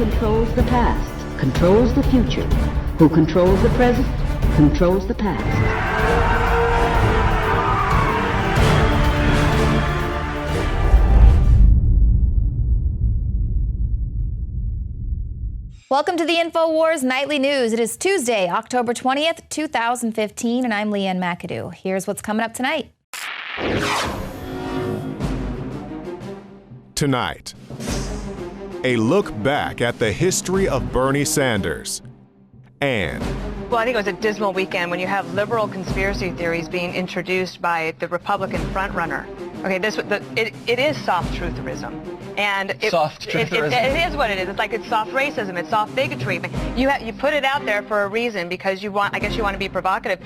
controls the past, controls the future. Who controls the present, controls the past. Welcome to the Infowars Nightly News. It is Tuesday, October 20th, 2015, and I'm Ann McAdoo. Here's what's coming up tonight. Tonight, a look back at the history of Bernie Sanders. And well, I think it was a dismal weekend when you have liberal conspiracy theories being introduced by the Republican frontrunner. Okay, it is soft trutherism. And it is what it is. It's like it's soft racism, it's soft bigotry. You put it out there for a reason because I guess you want to be provocative.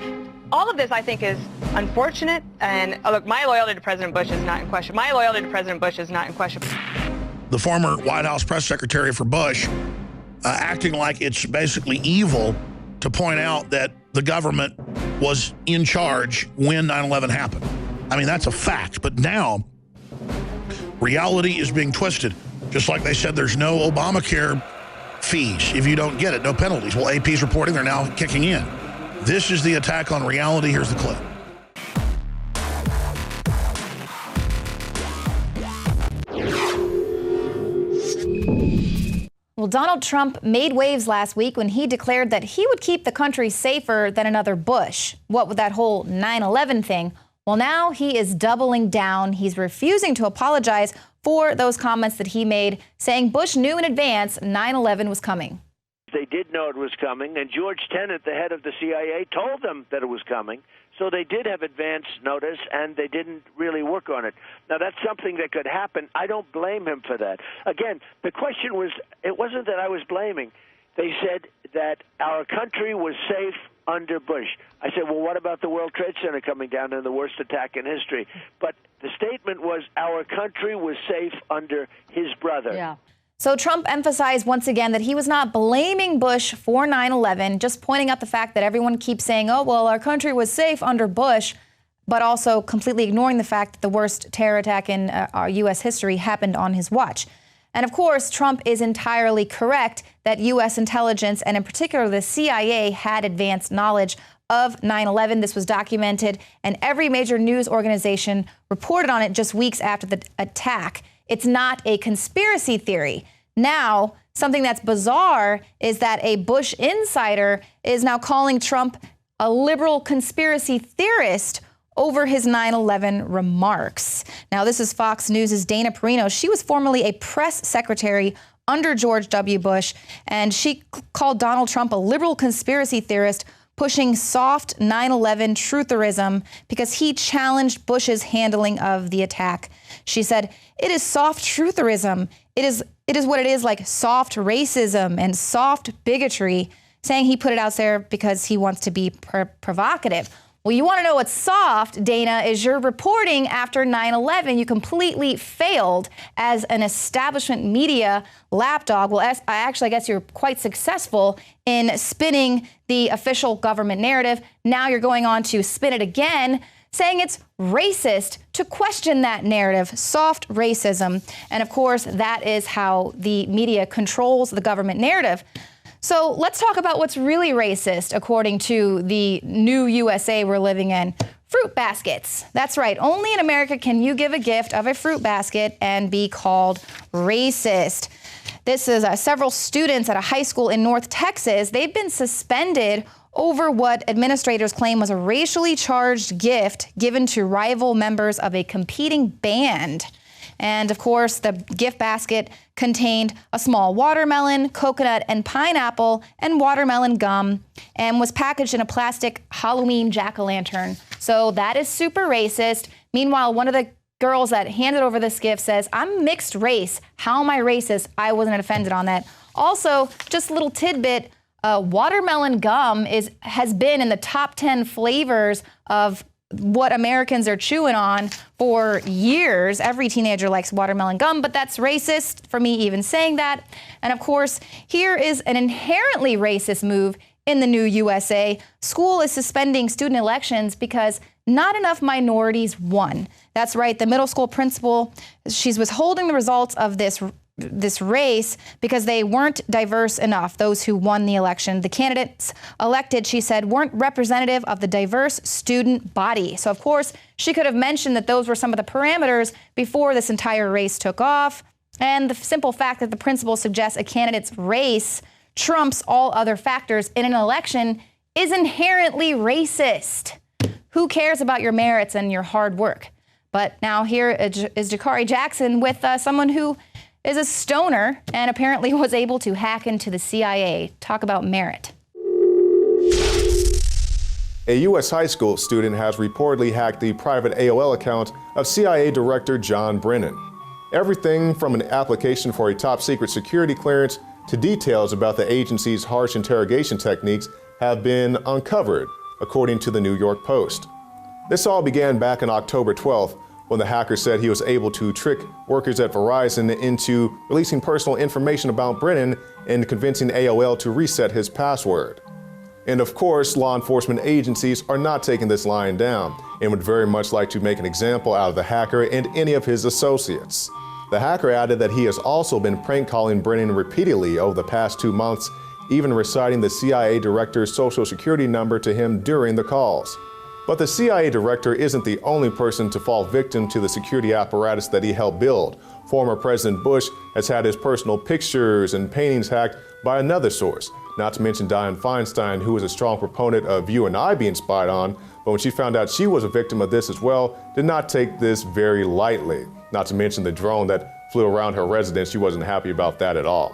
All of this, I think, is unfortunate. And look, my loyalty to President Bush is not in question. The former White House press secretary for Bush acting like it's basically evil to point out that the government was in charge when 9/11 happened. I mean, that's a fact. But now, reality is being twisted. Just like they said there's no Obamacare fees if you don't get it, no penalties. Well, AP's reporting they're now kicking in. This is the attack on reality. Here's the clip. Well, Donald Trump made waves last week when he declared that he would keep the country safer than another Bush. What with that whole 9/11 thing? Well, now he is doubling down. He's refusing to apologize for those comments that he made, saying Bush knew in advance 9/11 was coming. They did know it was coming, and George Tenet, the head of the CIA, told them that it was coming. So they did have advance notice, and they didn't really work on it. Now, that's something that could happen. I don't blame him for that. Again, the question was, it wasn't that I was blaming. They said that our country was safe under Bush. I said, well, what about the World Trade Center coming down and the worst attack in history? But the statement was our country was safe under his brother. Yeah. So Trump emphasized once again that he was not blaming Bush for 9/11, just pointing out the fact that everyone keeps saying, oh, well, our country was safe under Bush, but also completely ignoring the fact that the worst terror attack in our U.S. history happened on his watch. And of course, Trump is entirely correct that U.S. intelligence, and in particular the CIA, had advanced knowledge of 9/11. This was documented, and every major news organization reported on it just weeks after the attack. It's not a conspiracy theory. Now, something that's bizarre is that a Bush insider is now calling Trump a liberal conspiracy theorist over his 9/11 remarks. Now, this is Fox News' Dana Perino. She was formerly a press secretary under George W. Bush, and she called Donald Trump a liberal conspiracy theorist pushing soft 9/11 trutherism because he challenged Bush's handling of the attack. She said, it is soft trutherism. It is what it is, like soft racism and soft bigotry, saying he put it out there because he wants to be provocative. Well, you want to know what's soft, Dana, is your reporting after 9/11. You completely failed as an establishment media lapdog. Well, I guess you're quite successful in spinning the official government narrative. Now you're going on to spin it again, saying it's racist to question that narrative, soft racism. And of course, that is how the media controls the government narrative. So let's talk about what's really racist, according to the new USA we're living in. Fruit baskets. That's right. Only in America can you give a gift of a fruit basket and be called racist. This is several students at a high school in North Texas. They've been suspended over what administrators claim was a racially charged gift given to rival members of a competing band. And of course, the gift basket contained a small watermelon, coconut, and pineapple, and watermelon gum, and was packaged in a plastic Halloween jack-o'-lantern. So that is super racist. Meanwhile, one of the girls that handed over this gift says, I'm mixed race. How am I racist? I wasn't offended on that. Also, just a little tidbit, watermelon gum has been in the top 10 flavors of what Americans are chewing on for years. Every teenager likes watermelon gum, but that's racist for me even saying that. And of course, here is an inherently racist move in the new USA. School is suspending student elections because not enough minorities won. That's right, the middle school principal, she's withholding the results of this this race because they weren't diverse enough, those who won the election. The candidates elected, she said, weren't representative of the diverse student body. So, of course, she could have mentioned that those were some of the parameters before this entire race took off. And the simple fact that the principal suggests a candidate's race trumps all other factors in an election is inherently racist. Who cares about your merits and your hard work? But now here is Jakari Jackson with someone who is a stoner and apparently was able to hack into the CIA. Talk about merit. A U.S. high school student has reportedly hacked the private AOL account of CIA Director John Brennan. Everything from an application for a top-secret security clearance to details about the agency's harsh interrogation techniques have been uncovered, according to the New York Post. This all began back on October 12th, when the hacker said he was able to trick workers at Verizon into releasing personal information about Brennan and convincing AOL to reset his password. And of course, law enforcement agencies are not taking this lying down and would very much like to make an example out of the hacker and any of his associates. The hacker added that he has also been prank calling Brennan repeatedly over the past 2 months, even reciting the CIA director's social security number to him during the calls. But the CIA director isn't the only person to fall victim to the security apparatus that he helped build. Former President Bush has had his personal pictures and paintings hacked by another source, not to mention Dianne Feinstein, who is a strong proponent of you and I being spied on, but when she found out she was a victim of this as well, did not take this very lightly. Not to mention the drone that flew around her residence, she wasn't happy about that at all.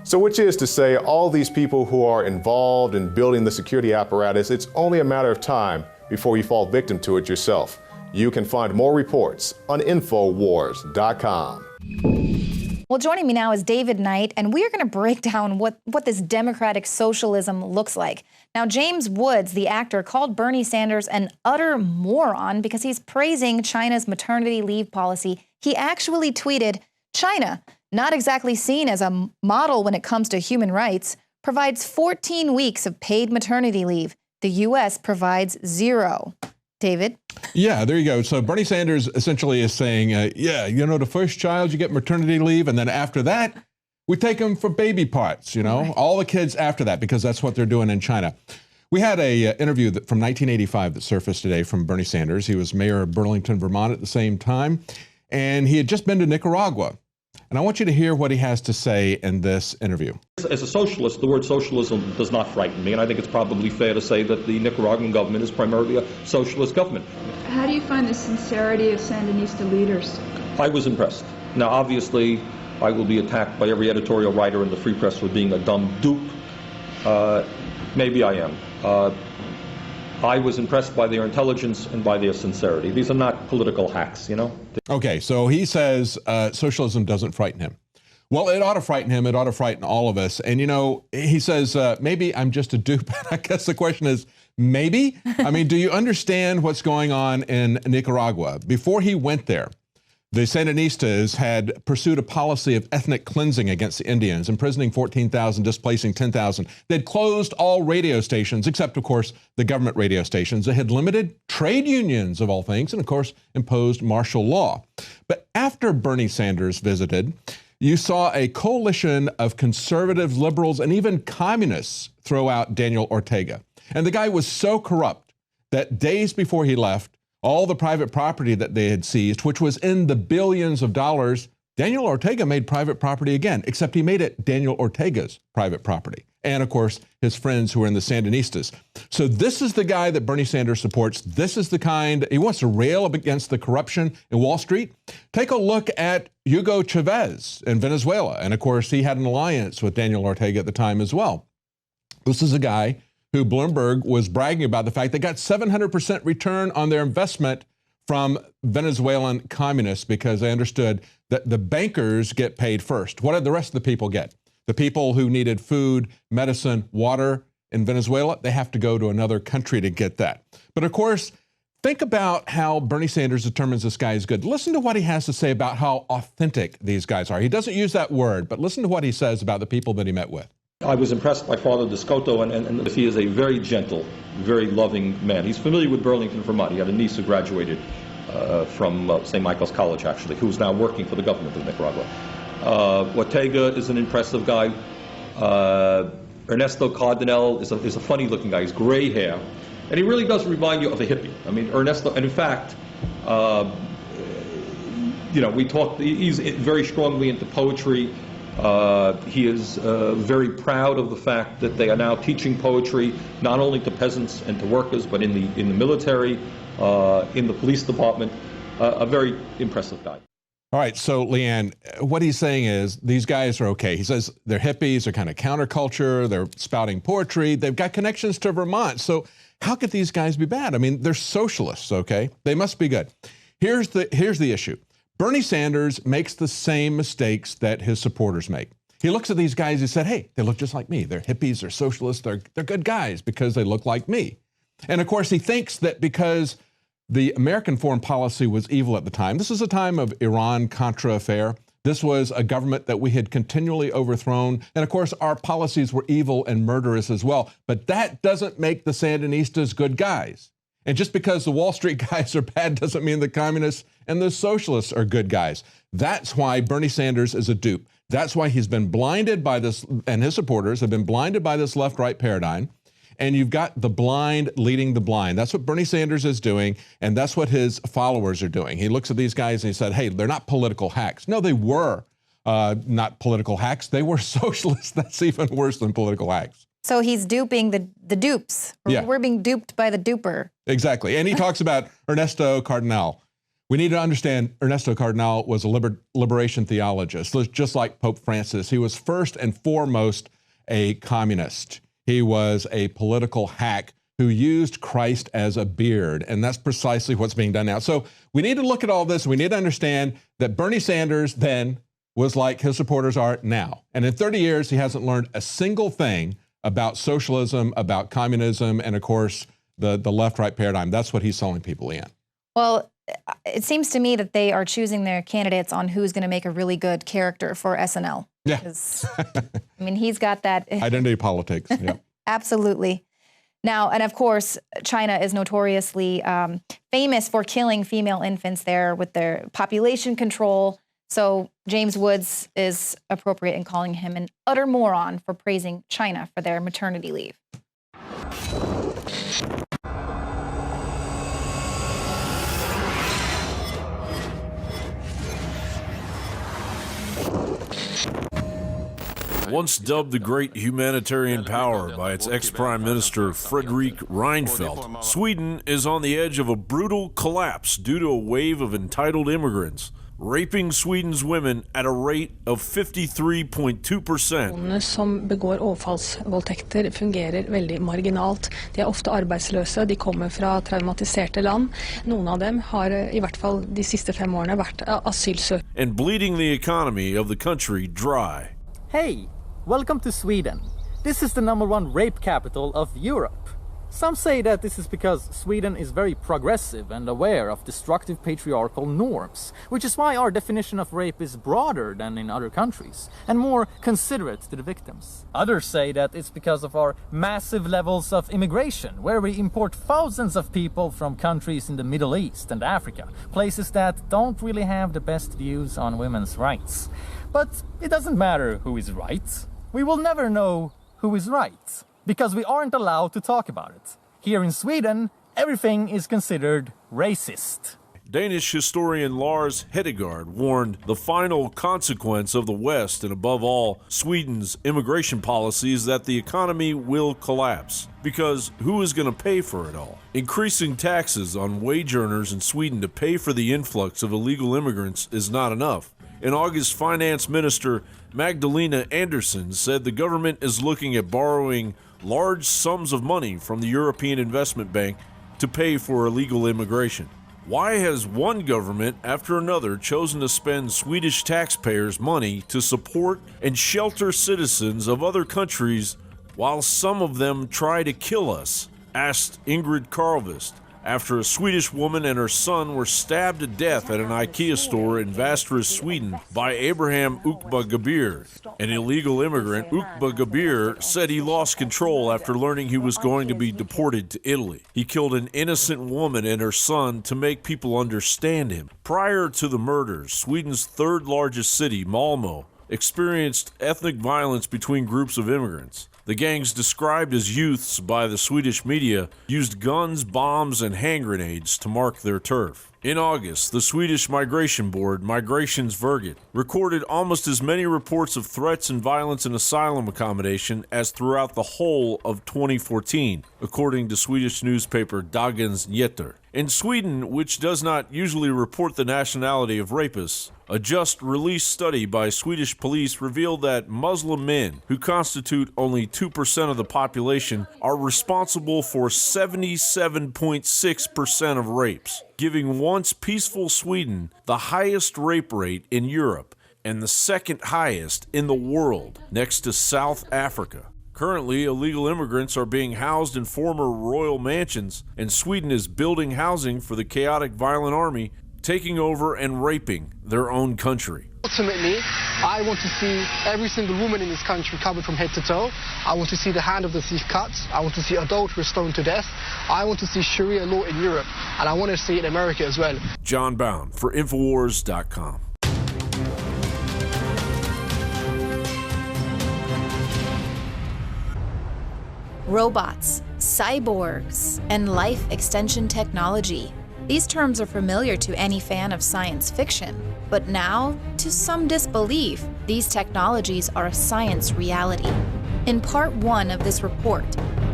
So which is to say, all these people who are involved in building the security apparatus, it's only a matter of time before you fall victim to it yourself. You can find more reports on Infowars.com. Well, joining me now is David Knight, and we are going to break down what this democratic socialism looks like. Now, James Woods, the actor, called Bernie Sanders an utter moron because he's praising China's maternity leave policy. He actually tweeted, "China, not exactly seen as a model when it comes to human rights, provides 14 weeks of paid maternity leave. The U.S. provides 0. David? Yeah, there you go. So Bernie Sanders essentially is saying, the first child you get maternity leave, and then after that, we take them for baby parts, Right. all the kids after that, because that's what they're doing in China. We had a interview from 1985 that surfaced today from Bernie Sanders. He was mayor of Burlington, Vermont at the same time, and he had just been to Nicaragua. And I want you to hear what he has to say in this interview. As a socialist, the word socialism does not frighten me, and I think it's probably fair to say that the Nicaraguan government is primarily a socialist government. How do you find the sincerity of Sandinista leaders? I was impressed. Now, obviously, I will be attacked by every editorial writer in the Free Press for being a dumb dupe. Maybe I am. I was impressed by their intelligence and by their sincerity. These are not political hacks, Okay, so he says socialism doesn't frighten him. Well, it ought to frighten him. It ought to frighten all of us. And, he says, maybe I'm just a dupe. I guess the question is, maybe? I mean, do you understand what's going on in Nicaragua? Before he went there, the Sandinistas had pursued a policy of ethnic cleansing against the Indians, imprisoning 14,000, displacing 10,000. They'd closed all radio stations, except, of course, the government radio stations. They had limited trade unions, of all things, and, of course, imposed martial law. But after Bernie Sanders visited, you saw a coalition of conservatives, liberals, and even communists throw out Daniel Ortega. And the guy was so corrupt that days before he left, all the private property that they had seized, which was in the billions of dollars, Daniel Ortega made private property again, except he made it Daniel Ortega's private property. And, of course, his friends who were in the Sandinistas. So this is the guy that Bernie Sanders supports. This is the kind, he wants to rail up against the corruption in Wall Street. Take a look at Hugo Chavez in Venezuela. And, of course, he had an alliance with Daniel Ortega at the time as well. This is a guy who Bloomberg was bragging about the fact they got 700% return on their investment from Venezuelan communists because they understood that the bankers get paid first. What did the rest of the people get? The people who needed food, medicine, water in Venezuela, they have to go to another country to get that. But of course, think about how Bernie Sanders determines this guy is good. Listen to what he has to say about how authentic these guys are. He doesn't use that word, but listen to what he says about the people that he met with. I was impressed by Father Descoto, and he is a very gentle, very loving man. He's familiar with Burlington, Vermont. He had a niece who graduated from St. Michael's College, actually, who's now working for the government of Nicaragua. Ortega is an impressive guy. Ernesto Cardenal is a funny-looking guy. He's gray hair. And he really does remind you of a hippie. I mean, Ernesto, and in fact, we talked, he's very strongly into poetry. He is very proud of the fact that they are now teaching poetry not only to peasants and to workers, but in the military, in the police department. A very impressive guy. All right, so Leanne, what he's saying is these guys are okay. He says they're hippies, they're kind of counterculture, they're spouting poetry, they've got connections to Vermont. So how could these guys be bad? I mean, they're socialists, okay? They must be good. Here's the issue. Bernie Sanders makes the same mistakes that his supporters make. He looks at these guys and said, hey, they look just like me. They're hippies, they're socialists, they're good guys because they look like me. And of course, he thinks that because the American foreign policy was evil at the time. This is a time of Iran-Contra affair. This was a government that we had continually overthrown. And of course, our policies were evil and murderous as well. But that doesn't make the Sandinistas good guys. And just because the Wall Street guys are bad doesn't mean the communists and the socialists are good guys. That's why Bernie Sanders is a dupe. That's why he's been blinded by this, and his supporters have been blinded by this left-right paradigm. And you've got the blind leading the blind. That's what Bernie Sanders is doing, and that's what his followers are doing. He looks at these guys and he said, hey, they're not political hacks. No, they were not political hacks. They were socialists. That's even worse than political hacks. So he's duping the dupes. Yeah. We're being duped by the duper. Exactly. And he talks about Ernesto Cardenal. We need to understand Ernesto Cardenal was a liberation theologist, just like Pope Francis. He was first and foremost a communist. He was a political hack who used Christ as a beard, and that's precisely what's being done now. So we need to look at all this. We need to understand that Bernie Sanders then was like his supporters are now. And in 30 years, he hasn't learned a single thing about socialism, about communism, and of course, the left-right paradigm. That's what he's selling people in. Well, it seems to me that they are choosing their candidates on who's going to make a really good character for SNL. Yeah. I mean, he's got that. Identity politics. Yeah. Absolutely. Now, and of course, China is notoriously famous for killing female infants there with their population control. So James Woods is appropriate in calling him an utter moron for praising China for their maternity leave. Once dubbed the great humanitarian power by its ex-prime minister Fredrik Reinfeldt, Sweden is on the edge of a brutal collapse due to a wave of entitled immigrants, raping Sweden's women at a rate of 53.2%. Som begår overfallsvoldtekter fungerer veldig marginalt. De ofte arbeidsløse, de kommer fra traumatiserte land. Noen av dem har I hvert fall de siste 5 årene vært asylsøkere. And bleeding the economy of the country dry. Hey, welcome to Sweden. This is the #1 rape capital of Europe. Some say that this is because Sweden is very progressive and aware of destructive patriarchal norms, which is why our definition of rape is broader than in other countries and more considerate to the victims. Others say that it's because of our massive levels of immigration, where we import thousands of people from countries in the Middle East and Africa, places that don't really have the best views on women's rights. But it doesn't matter who is right. We will never know who is right, because we aren't allowed to talk about it. Here in Sweden, everything is considered racist. Danish historian Lars Hedegaard warned the final consequence of the West, and above all, Sweden's immigration policies, that the economy will collapse. Because who is going to pay for it all? Increasing taxes on wage earners in Sweden to pay for the influx of illegal immigrants is not enough. In August, Finance Minister Magdalena Andersson said the government is looking at borrowing large sums of money from the European Investment Bank to pay for illegal immigration. Why has one government after another chosen to spend Swedish taxpayers' money to support and shelter citizens of other countries while some of them try to kill us? Asked Ingrid Carlvist, after a Swedish woman and her son were stabbed to death at an IKEA store in Västerås, Sweden by Abraham Ukba Gabir. An illegal immigrant, Ukba Gabir said he lost control after learning he was going to be deported to Italy. He killed an innocent woman and her son to make people understand him. Prior to the murders, Sweden's third largest city, Malmö, experienced ethnic violence between groups of immigrants. The gangs, described as youths by the Swedish media, used guns, bombs, and hand grenades to mark their turf. In August, the Swedish Migration Board, Migrationsverket, recorded almost as many reports of threats and violence in asylum accommodation as throughout the whole of 2014, according to Swedish newspaper Dagens Nyheter. In Sweden, which does not usually report the nationality of rapists, a just-released study by Swedish police revealed that Muslim men, who constitute only 2% of the population, are responsible for 77.6% of rapes, giving once peaceful Sweden the highest rape rate in Europe and the second highest in the world, next to South Africa. Currently, illegal immigrants are being housed in former royal mansions, and Sweden is building housing for the chaotic violent army, taking over and raping their own country. Ultimately, I want to see every single woman in this country covered from head to toe. I want to see the hand of the thief cut. I want to see adulterers stoned to death. I want to see Sharia law in Europe, and I want to see it in America as well. John Bound for Infowars.com. Robots, cyborgs, and life extension technology. These terms are familiar to any fan of science fiction, but now, to some disbelief, these technologies are a science reality. In part 1 of this report,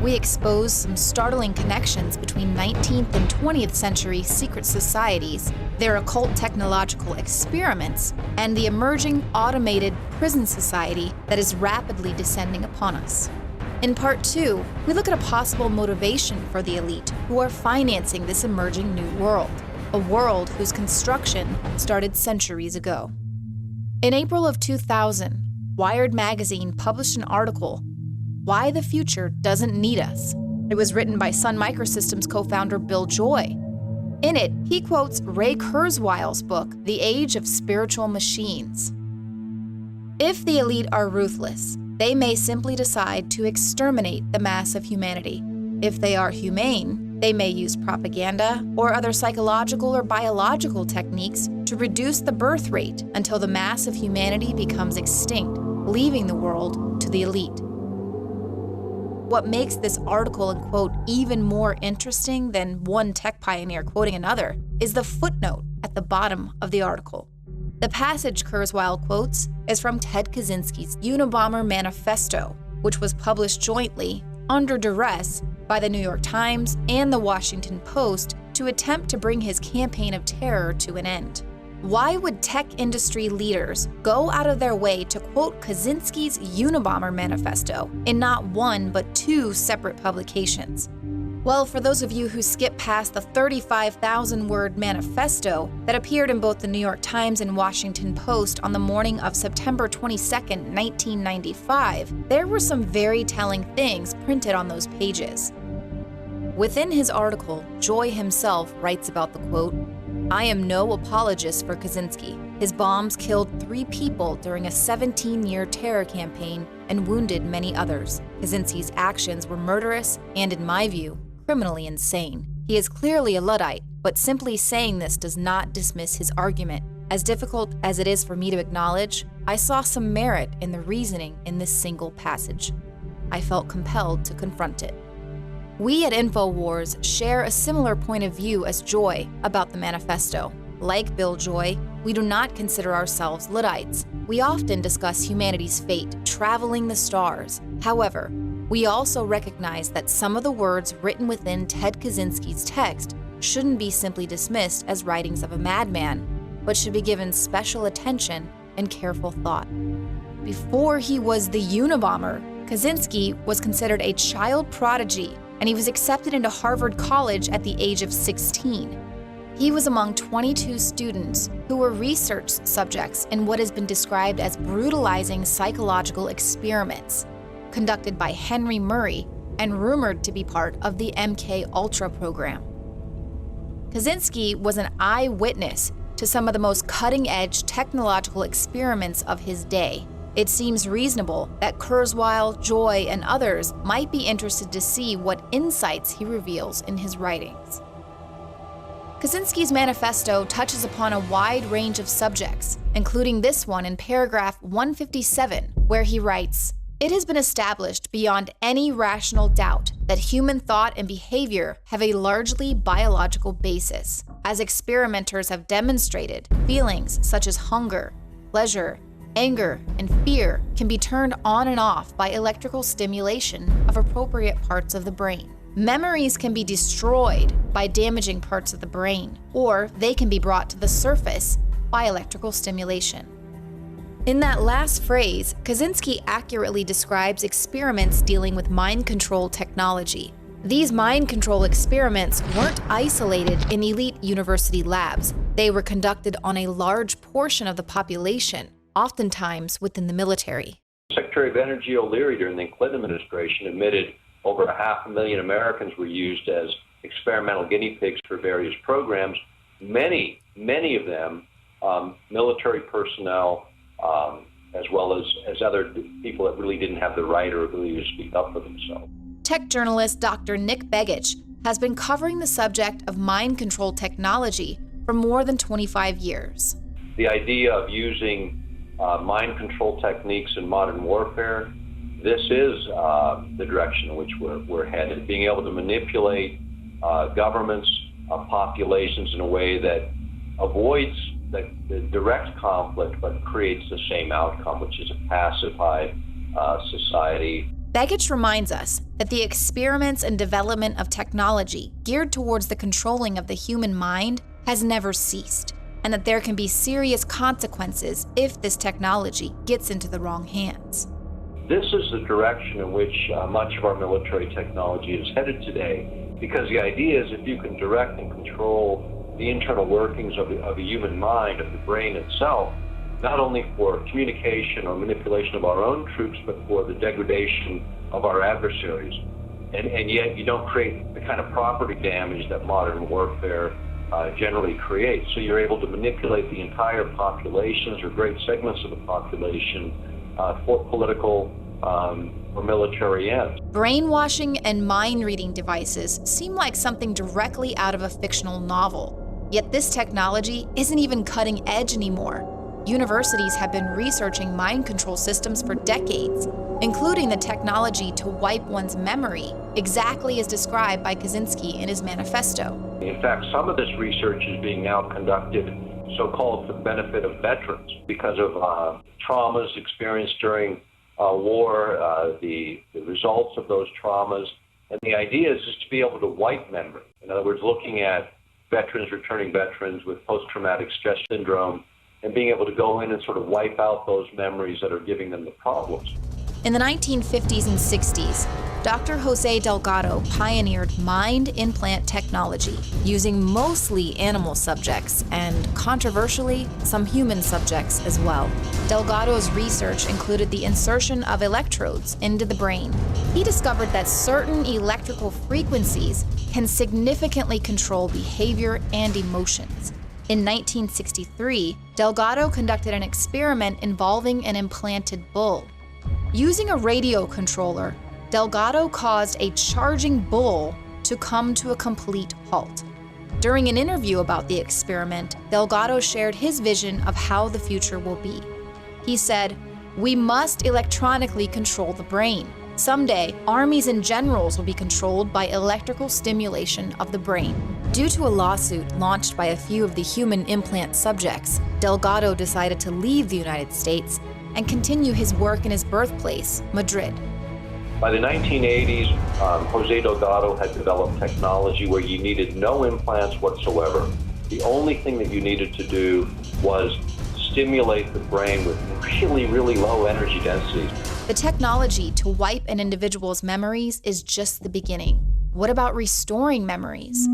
we expose some startling connections between 19th and 20th century secret societies, their occult technological experiments, and the emerging automated prison society that is rapidly descending upon us. In part 2, we look at a possible motivation for the elite who are financing this emerging new world, a world whose construction started centuries ago. In April of 2000, Wired magazine published an article, "Why the Future Doesn't Need Us." It was written by Sun Microsystems co-founder Bill Joy. In it, he quotes Ray Kurzweil's book, The Age of Spiritual Machines. If the elite are ruthless, they may simply decide to exterminate the mass of humanity. If they are humane, they may use propaganda or other psychological or biological techniques to reduce the birth rate until the mass of humanity becomes extinct, leaving the world to the elite. What makes this article and quote even more interesting than one tech pioneer quoting another is the footnote at the bottom of the article. The passage Kurzweil quotes is from Ted Kaczynski's Unabomber Manifesto, which was published jointly, under duress, by the New York Times and the Washington Post to attempt to bring his campaign of terror to an end. Why would tech industry leaders go out of their way to quote Kaczynski's Unabomber Manifesto in not one but two separate publications? Well, for those of you who skip past the 35,000-word manifesto that appeared in both the New York Times and Washington Post on the morning of September 22, 1995, there were some very telling things printed on those pages. Within his article, Joy himself writes about the quote, "I am no apologist for Kaczynski. His bombs killed 3 people during a 17-year terror campaign and wounded many others. Kaczynski's actions were murderous and, in my view, criminally insane. He is clearly a Luddite, but simply saying this does not dismiss his argument. As difficult as it is for me to acknowledge, I saw some merit in the reasoning in this single passage. I felt compelled to confront it." We at Infowars share a similar point of view as Joy about the manifesto. Like Bill Joy, we do not consider ourselves Luddites. We often discuss humanity's fate, traveling the stars. However, we also recognize that some of the words written within Ted Kaczynski's text shouldn't be simply dismissed as writings of a madman, but should be given special attention and careful thought. Before he was the Unabomber, Kaczynski was considered a child prodigy, and he was accepted into Harvard College at the age of 16. He was among 22 students who were research subjects in what has been described as brutalizing psychological experiments, conducted by Henry Murray and rumored to be part of the MK Ultra program. Kaczynski was an eyewitness to some of the most cutting-edge technological experiments of his day. It seems reasonable that Kurzweil, Joy, and others might be interested to see what insights he reveals in his writings. Kaczynski's manifesto touches upon a wide range of subjects, including this one in paragraph 157, where he writes, "It has been established beyond any rational doubt that human thought and behavior have a largely biological basis. As experimenters have demonstrated, feelings such as hunger, pleasure, anger, and fear can be turned on and off by electrical stimulation of appropriate parts of the brain. Memories can be destroyed by damaging parts of the brain, or they can be brought to the surface by electrical stimulation." In that last phrase, Kaczynski accurately describes experiments dealing with mind control technology. These mind control experiments weren't isolated in elite university labs. They were conducted on a large portion of the population, oftentimes within the military. Secretary of Energy O'Leary during the Clinton administration admitted over 500,000 Americans were used as experimental guinea pigs for various programs. Many of them military personnel, as well as other people that really didn't have the right or ability to speak up for themselves. Tech journalist Dr. Nick Begich has been covering the subject of mind control technology for more than 25 years. The idea of using mind control techniques in modern warfare, this is the direction in which we're headed. Being able to manipulate governments, populations in a way that avoids the direct conflict but creates the same outcome, which is a pacified society. Begich reminds us that the experiments and development of technology geared towards the controlling of the human mind has never ceased, and that there can be serious consequences if this technology gets into the wrong hands. This is the direction in which much of our military technology is headed today, because the idea is if you can direct and control the internal workings of the human mind, of the brain itself, not only for communication or manipulation of our own troops, but for the degradation of our adversaries. And yet you don't create the kind of property damage that modern warfare generally creates. So you're able to manipulate the entire populations or great segments of the population for political or military ends. Brainwashing and mind-reading devices seem like something directly out of a fictional novel. Yet this technology isn't even cutting edge anymore. Universities have been researching mind control systems for decades, including the technology to wipe one's memory, exactly as described by Kaczynski in his manifesto. In fact, some of this research is being now conducted so-called for the benefit of veterans because of traumas experienced during war, the results of those traumas. And the idea is just to be able to wipe memory. In other words, looking at veterans, returning veterans with post-traumatic stress syndrome, and being able to go in and sort of wipe out those memories that are giving them the problems. In the 1950s and 60s, Dr. Jose Delgado pioneered mind implant technology, using mostly animal subjects and, controversially, some human subjects as well. Delgado's research included the insertion of electrodes into the brain. He discovered that certain electrical frequencies can significantly control behavior and emotions. In 1963, Delgado conducted an experiment involving an implanted bull. Using a radio controller, Delgado caused a charging bull to come to a complete halt. During an interview about the experiment, Delgado shared his vision of how the future will be. He said, "We must electronically control the brain. Someday, armies and generals will be controlled by electrical stimulation of the brain." Due to a lawsuit launched by a few of the human implant subjects, Delgado decided to leave the United States and continue his work in his birthplace, Madrid. By the 1980s, Jose Delgado had developed technology where you needed no implants whatsoever. The only thing that you needed to do was stimulate the brain with really low energy densities. The technology to wipe an individual's memories is just the beginning. What about restoring memories?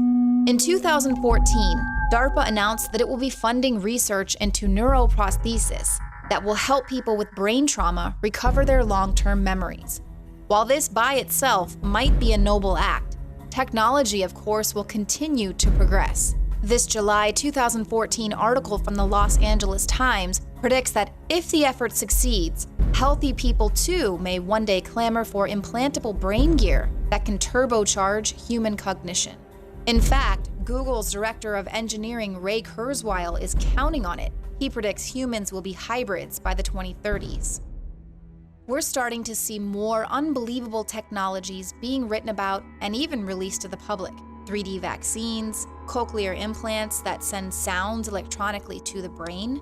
In 2014, DARPA announced that it will be funding research into neuroprosthesis that will help people with brain trauma recover their long-term memories. While this by itself might be a noble act, technology, of course, will continue to progress. This July 2014 article from the Los Angeles Times predicts that if the effort succeeds, healthy people too may one day clamor for implantable brain gear that can turbocharge human cognition. In fact, Google's director of engineering, Ray Kurzweil, is counting on it. He predicts humans will be hybrids by the 2030s. We're starting to see more unbelievable technologies being written about and even released to the public. 3D vaccines, cochlear implants that send sounds electronically to the brain,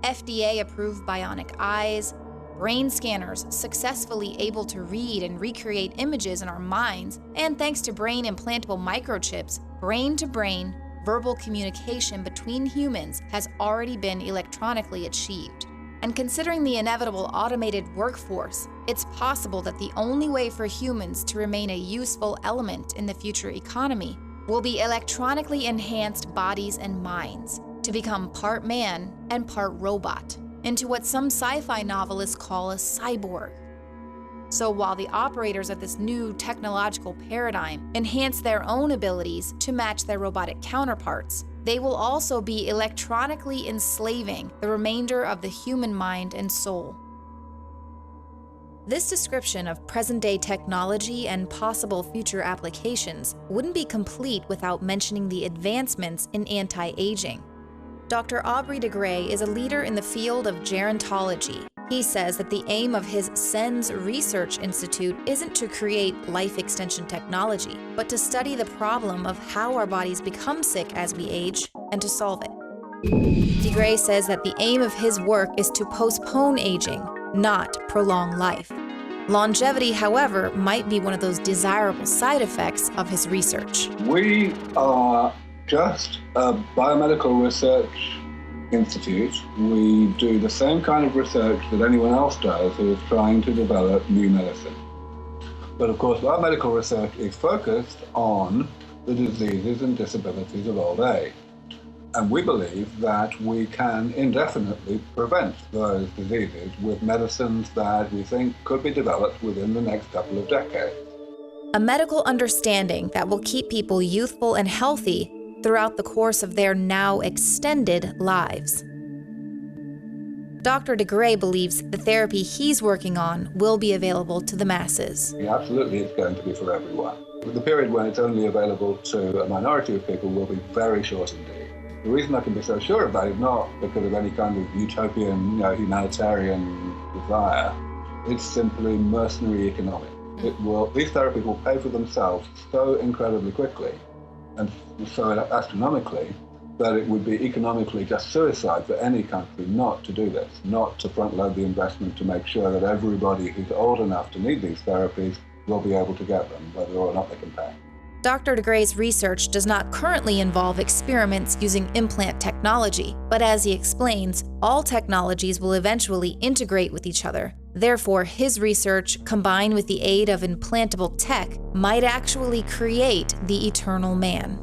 FDA-approved bionic eyes, brain scanners successfully able to read and recreate images in our minds, and thanks to brain implantable microchips, brain-to-brain verbal communication between humans has already been electronically achieved. And considering the inevitable automated workforce, it's possible that the only way for humans to remain a useful element in the future economy will be electronically enhanced bodies and minds, to become part man and part robot, into what some sci-fi novelists call a cyborg. So while the operators of this new technological paradigm enhance their own abilities to match their robotic counterparts, they will also be electronically enslaving the remainder of the human mind and soul. This description of present-day technology and possible future applications wouldn't be complete without mentioning the advancements in anti-aging. Dr. Aubrey de Grey is a leader in the field of gerontology. He says that the aim of his SENS Research Institute isn't to create life extension technology, but to study the problem of how our bodies become sick as we age and to solve it. De Grey says that the aim of his work is to postpone aging, not prolong life. Longevity, however, might be one of those desirable side effects of his research. We are just a biomedical research institute. We do the same kind of research that anyone else does who is trying to develop new medicine. But of course, biomedical research is focused on the diseases and disabilities of old age. And we believe that we can indefinitely prevent those diseases with medicines that we think could be developed within the next couple of decades. A medical understanding that will keep people youthful and healthy throughout the course of their now extended lives. Dr. de Grey believes the therapy he's working on will be available to the masses. Absolutely, it's going to be for everyone. The period when it's only available to a minority of people will be very short indeed. The reason I can be so sure about it is not because of any kind of utopian, humanitarian desire. It's simply mercenary economics. These therapies will pay for themselves so incredibly quickly and so astronomically that it would be economically just suicide for any country not to do this, not to front-load the investment to make sure that everybody who's old enough to need these therapies will be able to get them, whether or not they can pay. Dr. de Grey's research does not currently involve experiments using implant technology, but as he explains, all technologies will eventually integrate with each other. Therefore, his research, combined with the aid of implantable tech, might actually create the eternal man.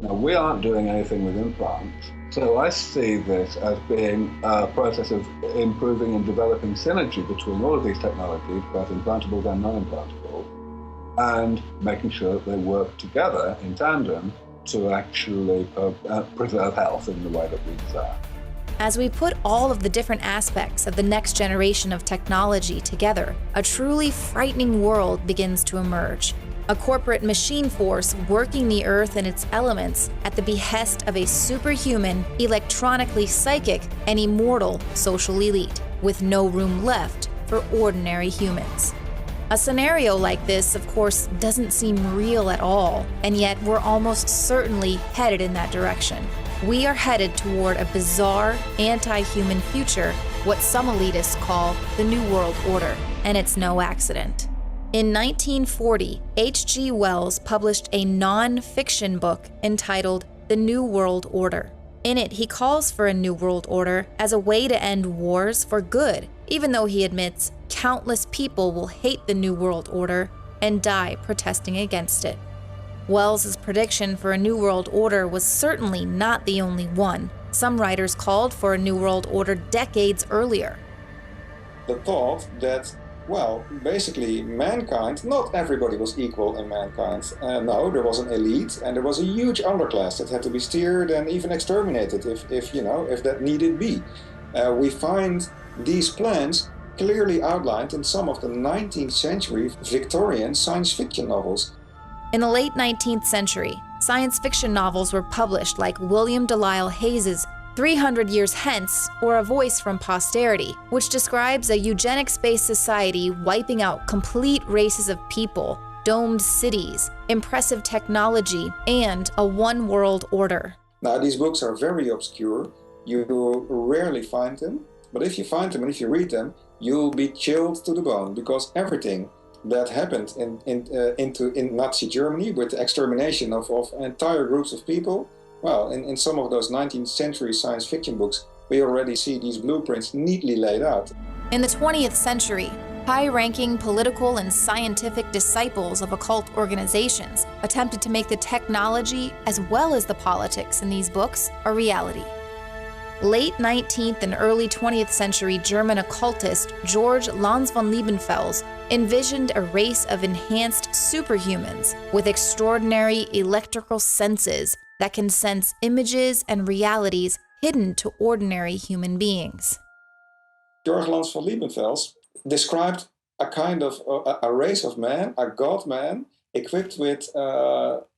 Now, we aren't doing anything with implants, so I see this as being a process of improving and developing synergy between all of these technologies, both implantables and non-implantables, and making sure that they work together in tandem to actually preserve health in the way that we desire. As we put all of the different aspects of the next generation of technology together, a truly frightening world begins to emerge. A corporate machine force working the earth and its elements at the behest of a superhuman, electronically psychic, and immortal social elite, with no room left for ordinary humans. A scenario like this, of course, doesn't seem real at all, and yet we're almost certainly headed in that direction. We are headed toward a bizarre, anti-human future, what some elitists call the New World Order, and it's no accident. In 1940, H.G. Wells published a non-fiction book entitled The New World Order. In it, he calls for a New World Order as a way to end wars for good, even though he admits countless people will hate the New World Order and die protesting against it. Wells's prediction for a New World Order was certainly not the only one. Some writers called for a New World Order decades earlier. The thought that, well, basically mankind, not everybody was equal in mankind. No, there was an elite and there was a huge underclass that had to be steered and even exterminated if that needed be. We find these plans clearly outlined in some of the 19th century Victorian science fiction novels. In the late 19th century, science fiction novels were published like William Delisle Hayes's 300 Years Hence, or A Voice from Posterity, which describes a eugenics-based society wiping out complete races of people, domed cities, impressive technology, and a one-world order. Now, these books are very obscure. You rarely find them, but if you find them and if you read them, you'll be chilled to the bone, because everything that happened in Nazi Germany with the extermination of entire groups of people, well, in some of those 19th century science fiction books, we already see these blueprints neatly laid out. In the 20th century, high-ranking political and scientific disciples of occult organizations attempted to make the technology as well as the politics in these books a reality. Late 19th and early 20th century German occultist George Lanz von Liebenfels envisioned a race of enhanced superhumans with extraordinary electrical senses that can sense images and realities hidden to ordinary human beings. George Lanz von Liebenfels described a kind of a race of man, a god man, equipped with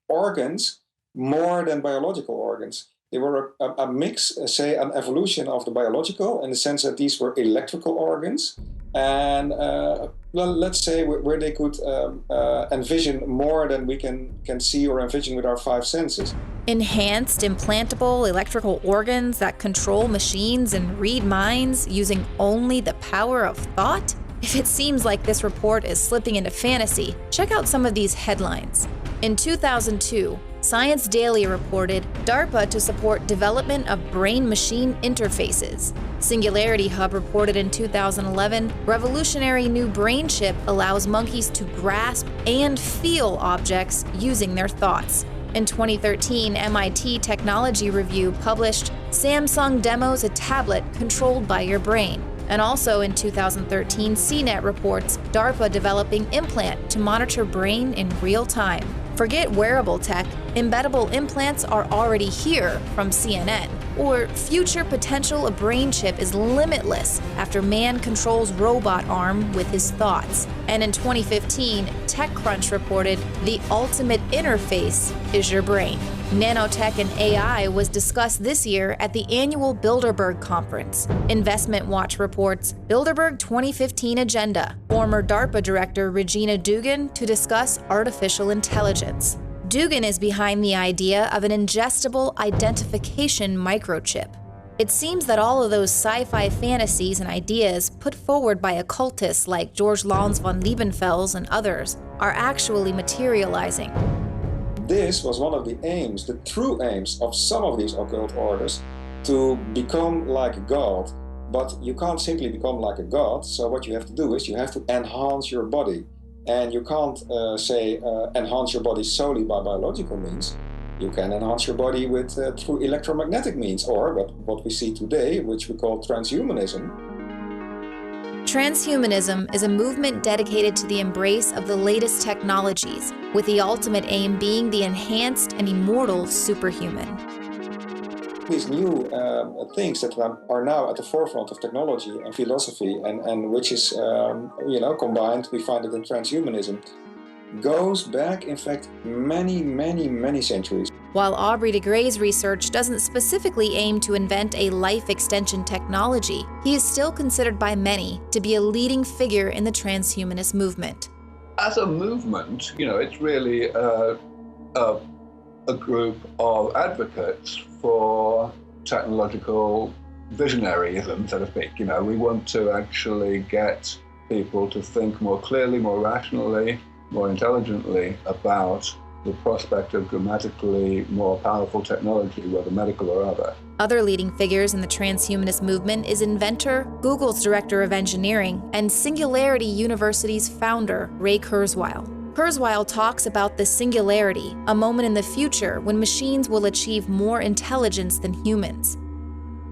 organs more than biological organs. They were a mix, say, an evolution of the biological, in the sense that these were electrical organs, and well, let's say where they could envision more than we can see or envision with our five senses. Enhanced implantable electrical organs that control machines and read minds using only the power of thought? If it seems like this report is slipping into fantasy, check out some of these headlines. In 2002, Science Daily reported DARPA to support development of brain-machine interfaces. Singularity Hub reported in 2011, revolutionary new brain chip allows monkeys to grasp and feel objects using their thoughts. In 2013, MIT Technology Review published Samsung demos a tablet controlled by your brain. And also in 2013, CNET reports DARPA developing implant to monitor brain in real time. Forget wearable tech, embeddable implants are already here from CNN. Or future potential of brain chip is limitless after man controls robot arm with his thoughts. And in 2015, TechCrunch reported the ultimate interface is your brain. Nanotech and AI was discussed this year at the annual Bilderberg Conference. Investment Watch reports Bilderberg 2015 agenda, former DARPA director Regina Dugan to discuss artificial intelligence. Dugan is behind the idea of an ingestible identification microchip. It seems that all of those sci-fi fantasies and ideas put forward by occultists like George Lanz von Liebenfels and others are actually materializing. This was one of the aims, the true aims of some of these occult orders, to become like a god. But you can't simply become like a god, so what you have to do is you have to enhance your body. And you can't, enhance your body solely by biological means. You can enhance your body with through electromagnetic means, or what we see today, which we call transhumanism. Transhumanism is a movement dedicated to the embrace of the latest technologies, with the ultimate aim being the enhanced and immortal superhuman. These new things that are now at the forefront of technology and philosophy, and which is, combined, we find it in transhumanism, goes back, in fact, many, many, many centuries. While Aubrey de Grey's research doesn't specifically aim to invent a life extension technology, he is still considered by many to be a leading figure in the transhumanist movement. As a movement, it's really a group of advocates for technological visionaryism, so to speak. We want to actually get people to think more clearly, more rationally, more intelligently about the prospect of dramatically more powerful technology, whether medical or other. Other leading figures in the transhumanist movement is inventor, Google's director of engineering, and Singularity University's founder, Ray Kurzweil. Kurzweil talks about the singularity, a moment in the future when machines will achieve more intelligence than humans.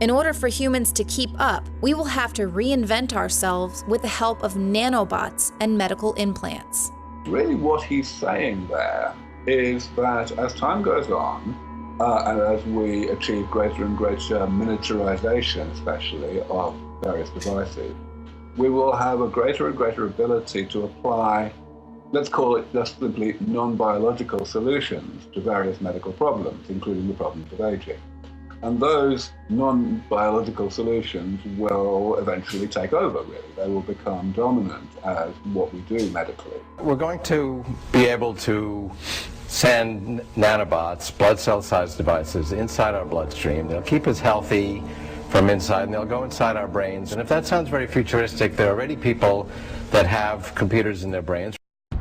In order for humans to keep up, we will have to reinvent ourselves with the help of nanobots and medical implants. Really what he's saying there is that as time goes on, and as we achieve greater and greater miniaturization, especially of various devices, we will have a greater and greater ability to apply let's call it just simply non-biological solutions to various medical problems, including the problems of aging. And those non-biological solutions will eventually take over, really. They will become dominant as what we do medically. We're going to be able to send nanobots, blood cell-sized devices, inside our bloodstream. They'll keep us healthy from inside, and they'll go inside our brains. And if that sounds very futuristic, there are already people that have computers in their brains.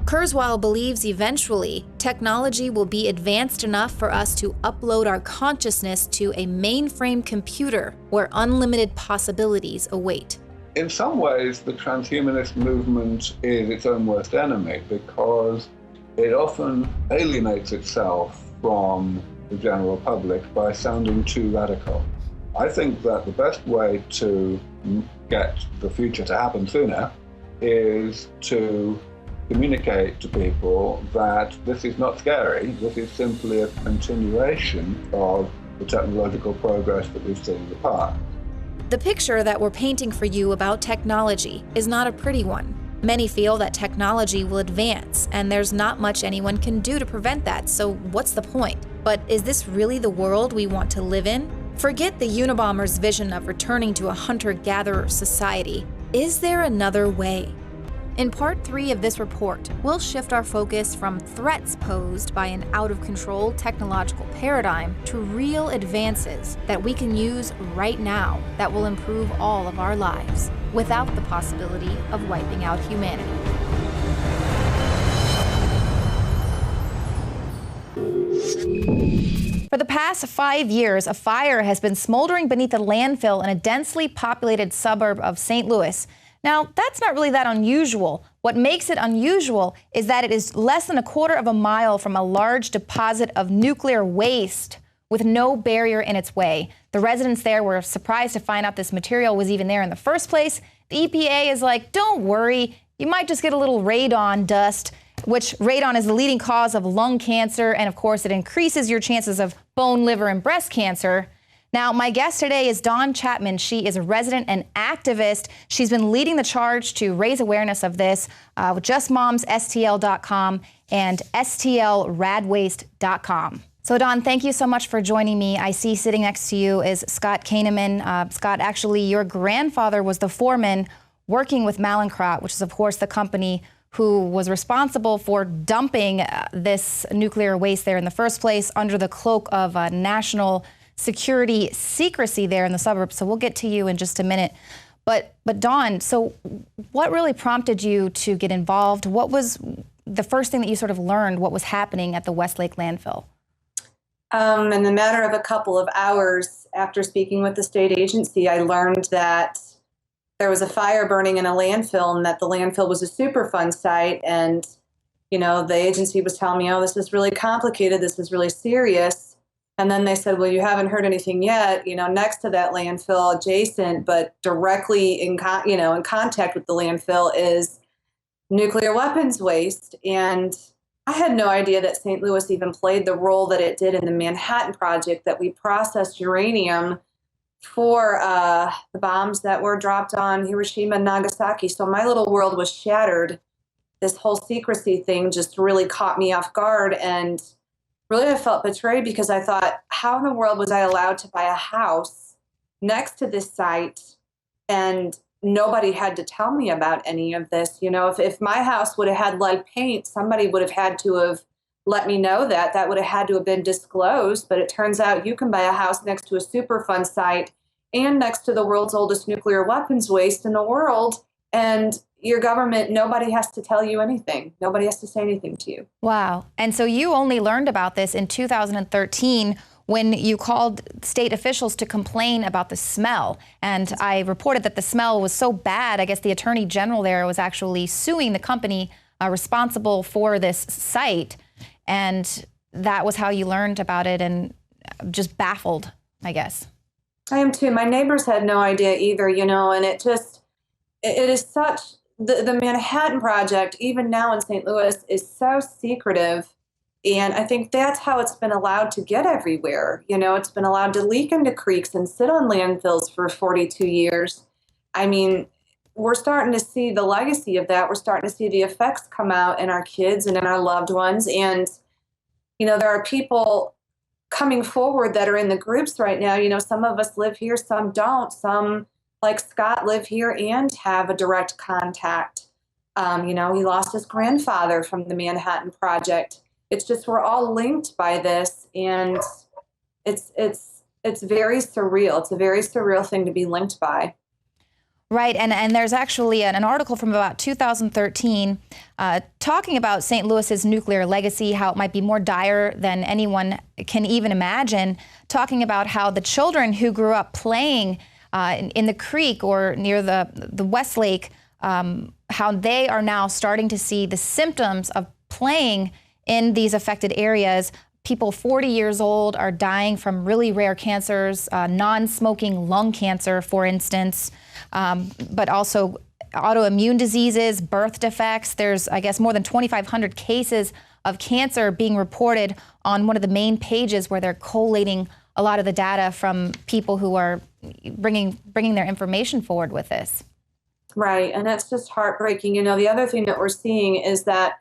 Kurzweil believes eventually technology will be advanced enough for us to upload our consciousness to a mainframe computer where unlimited possibilities await. In some ways, the transhumanist movement is its own worst enemy because it often alienates itself from the general public by sounding too radical. I think that the best way to get the future to happen sooner is to communicate to people that this is not scary, this is simply a continuation of the technological progress that we've seen in the past. The picture that we're painting for you about technology is not a pretty one. Many feel that technology will advance, and there's not much anyone can do to prevent that, so what's the point? But is this really the world we want to live in? Forget the Unabomber's vision of returning to a hunter-gatherer society. Is there another way? In part 3 of this report, we'll shift our focus from threats posed by an out-of-control technological paradigm to real advances that we can use right now that will improve all of our lives, without the possibility of wiping out humanity. For the past 5 years, a fire has been smoldering beneath a landfill in a densely populated suburb of St. Louis. Now, that's not really that unusual. What makes it unusual is that it is less than a quarter of a mile from a large deposit of nuclear waste with no barrier in its way. The residents there were surprised to find out this material was even there in the first place. The EPA is like, don't worry, you might just get a little radon dust, which radon is the leading cause of lung cancer, and of course it increases your chances of bone, liver, and breast cancer. Now, my guest today is Dawn Chapman. She is a resident and activist. She's been leading the charge to raise awareness of this with JustMomsSTL.com and STLRadwaste.com. So, Dawn, thank you so much for joining me. I see sitting next to you is Scott Kahneman. Scott, actually, your grandfather was the foreman working with Mallinckrodt, which is, of course, the company who was responsible for dumping this nuclear waste there in the first place under the cloak of national security secrecy there in the suburbs. So we'll get to you in just a minute. But Dawn, so what really prompted you to get involved? What was the first thing that you sort of learned what was happening at the Westlake landfill? In the matter of a couple of hours after speaking with the state agency, I learned that there was a fire burning in a landfill and that the landfill was a Superfund site. And, you know, the agency was telling me, oh, this is really complicated. This is really serious. And then they said, well, you haven't heard anything yet. You know, next to that landfill, adjacent, but directly in contact with the landfill is nuclear weapons waste. And I had no idea that St. Louis even played the role that it did in the Manhattan Project, that we processed uranium for the bombs that were dropped on Hiroshima and Nagasaki. So my little world was shattered. This whole secrecy thing just really caught me off guard. And really, I felt betrayed because I thought, how in the world was I allowed to buy a house next to this site and nobody had to tell me about any of this? You know, if my house would have had lead paint, somebody would have had to have let me know that. That would have had to have been disclosed. But it turns out you can buy a house next to a Superfund site and next to the world's oldest nuclear weapons waste in the world. And your government, nobody has to tell you anything. Nobody has to say anything to you. Wow. And so you only learned about this in 2013 when you called state officials to complain about the smell. And I reported that the smell was so bad, I guess the attorney general there was actually suing the company responsible for this site. And that was how you learned about it, and just baffled, I guess. I am too. My neighbors had no idea either, you know, and it is such, the Manhattan Project, even now in St. Louis, is so secretive. And I think that's how it's been allowed to get everywhere. You know, it's been allowed to leak into creeks and sit on landfills for 42 years. I mean, we're starting to see the legacy of that. We're starting to see the effects come out in our kids and in our loved ones. And, there are people coming forward that are in the groups right now. Some of us live here, some don't. Some, like Scott, live here and have a direct contact. He lost his grandfather from the Manhattan Project. It's just, we're all linked by this, and it's very surreal. It's a very surreal thing to be linked by. Right, and there's actually an article from about 2013 talking about St. Louis's nuclear legacy, how it might be more dire than anyone can even imagine, talking about how the children who grew up playing in the creek or near the Westlake, how they are now starting to see the symptoms of playing in these affected areas. People 40 years old are dying from really rare cancers, non-smoking lung cancer, for instance, but also autoimmune diseases, birth defects. There's, I guess, more than 2,500 cases of cancer being reported on one of the main pages where they're collating a lot of the data from people who are bringing their information forward with this. Right, and that's just heartbreaking. The other thing that we're seeing is that,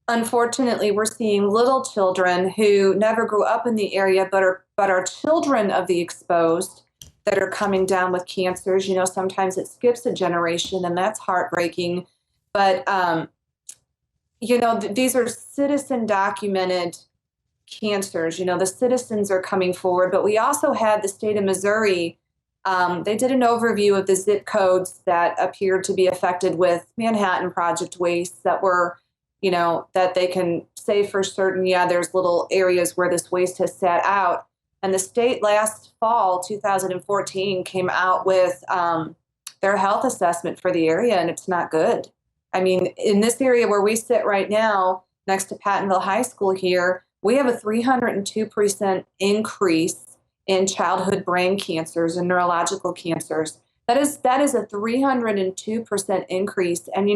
unfortunately, we're seeing little children who never grew up in the area but are children of the exposed that are coming down with cancers. Sometimes it skips a generation, and that's heartbreaking. But, these are citizen-documented cancers. The citizens are coming forward. But we also had the state of Missouri. They did an overview of the zip codes that appeared to be affected with Manhattan Project waste that were, that they can say for certain, there's little areas where this waste has sat out. And the state last fall, 2014, came out with their health assessment for the area, and it's not good. I mean, in this area where we sit right now, next to Pattonville High School here, we have a 302% increase in childhood brain cancers and neurological cancers. That is a 302% increase. And,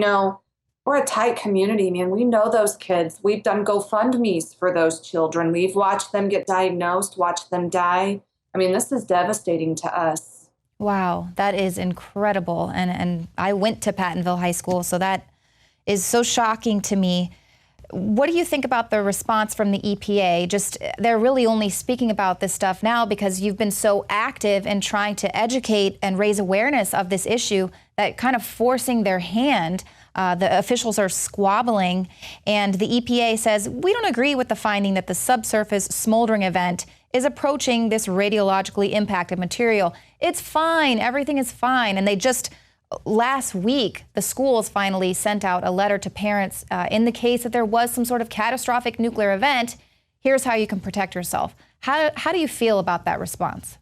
we're a tight community, man. We know those kids. We've done GoFundMes for those children. We've watched them get diagnosed, watched them die. I mean, this is devastating to us. Wow, that is incredible. And I went to Pattonville High School, so that is so shocking to me. What do you think about the response from the EPA? Just, they're really only speaking about this stuff now because you've been so active in trying to educate and raise awareness of this issue that kind of forcing their hand. The officials are squabbling, and the EPA says, we don't agree with the finding that the subsurface smoldering event is approaching this radiologically impacted material. It's fine. Everything is fine. And they just, last week, the schools finally sent out a letter to parents in the case that there was some sort of catastrophic nuclear event. Here's how you can protect yourself. How do you feel about that response?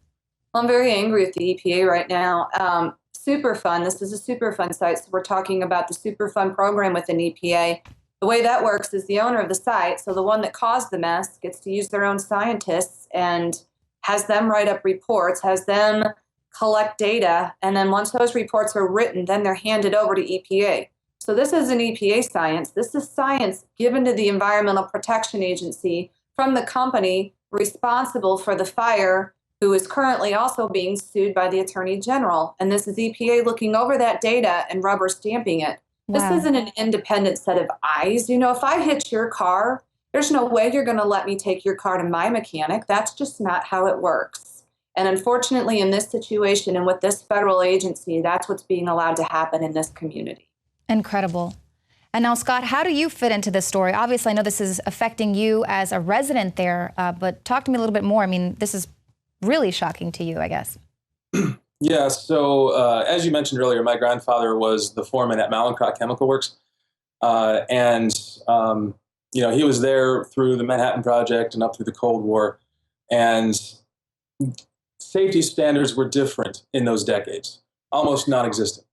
Well, I'm very angry with the EPA right now. Superfund, this is a Superfund site, so we're talking about the Superfund program within EPA. The way that works is the owner of the site, so the one that caused the mess, gets to use their own scientists and has them write up reports, has them collect data, and then once those reports are written, then they're handed over to EPA. So this isn't EPA science. This is science given to the Environmental Protection Agency from the company responsible for the fire, who is currently also being sued by the Attorney General. And this is EPA looking over that data and rubber stamping it. Wow. This isn't an independent set of eyes. If I hit your car, there's no way you're going to let me take your car to my mechanic. That's just not how it works. And unfortunately, in this situation and with this federal agency, that's what's being allowed to happen in this community. Incredible. And now, Scott, how do you fit into this story? Obviously, I know this is affecting you as a resident there, but talk to me a little bit more. I mean, this is really shocking to you, I guess. Yeah, so as you mentioned earlier, my grandfather was the foreman at Mallinckrodt Chemical Works. He was there through the Manhattan Project and up through the Cold War. And safety standards were different in those decades, almost non-existent.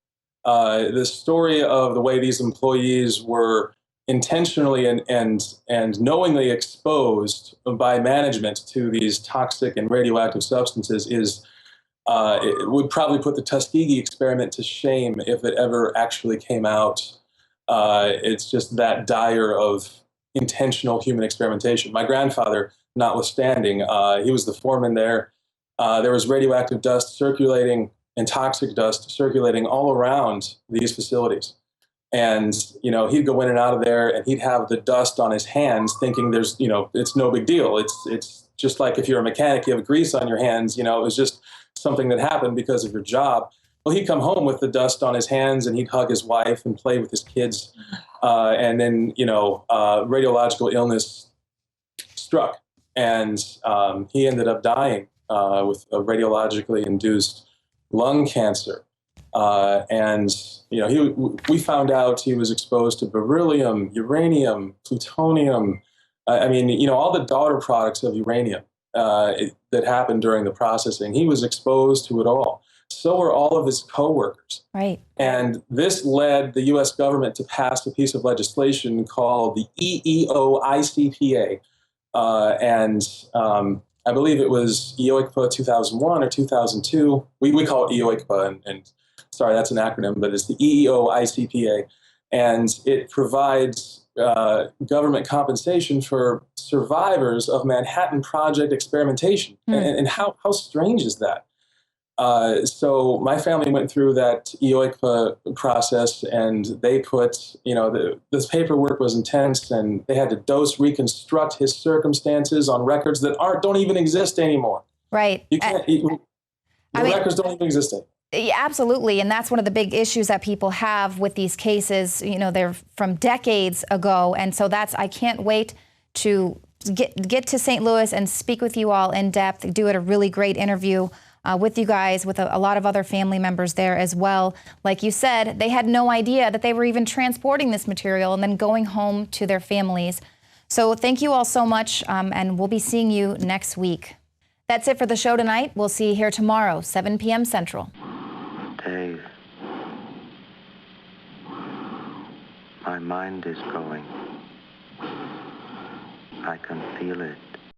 The story of the way these employees were intentionally and knowingly exposed by management to these toxic and radioactive substances it would probably put the Tuskegee experiment to shame if it ever actually came out. It's just that dire of intentional human experimentation. My grandfather, notwithstanding, he was the foreman there. There was radioactive dust circulating and toxic dust circulating all around these facilities. And, you know, he'd go in and out of there and he'd have the dust on his hands thinking there's, you know, it's no big deal. It's just like if you're a mechanic, you have grease on your hands, you know, it was just something that happened because of your job. Well, he'd come home with the dust on his hands and he'd hug his wife and play with his kids. And then, you know, radiological illness struck and he ended up dying with a radiologically induced lung cancer. And, you know, we found out he was exposed to beryllium, uranium, plutonium. I mean, you know, all the daughter products of uranium that happened during the processing, he was exposed to it all. So were all of his coworkers. Right. And this led the U.S. government to pass a piece of legislation called the EEO-ICPA. I believe it was EOICPA 2001 or 2002. We call it EOICPA, and sorry, that's an acronym, but it's the EEO-ICPA. And it provides government compensation for survivors of Manhattan Project experimentation. And how strange is that? So my family went through that EOICPA process, and they put, you know, this paperwork was intense, and they had to dose reconstruct his circumstances on records that don't even exist anymore. Right. You can't. Records don't even exist anymore. Yeah, absolutely, and that's one of the big issues that people have with these cases. You know, they're from decades ago, and so I can't wait to get to St. Louis and speak with you all in depth, do a really great interview with you guys, with a lot of other family members there as well. Like you said, they had no idea that they were even transporting this material and then going home to their families. So thank you all so much, and we'll be seeing you next week. That's it for the show tonight. We'll see you here tomorrow, 7 p.m. Central. Dave, my mind is going. I can feel it.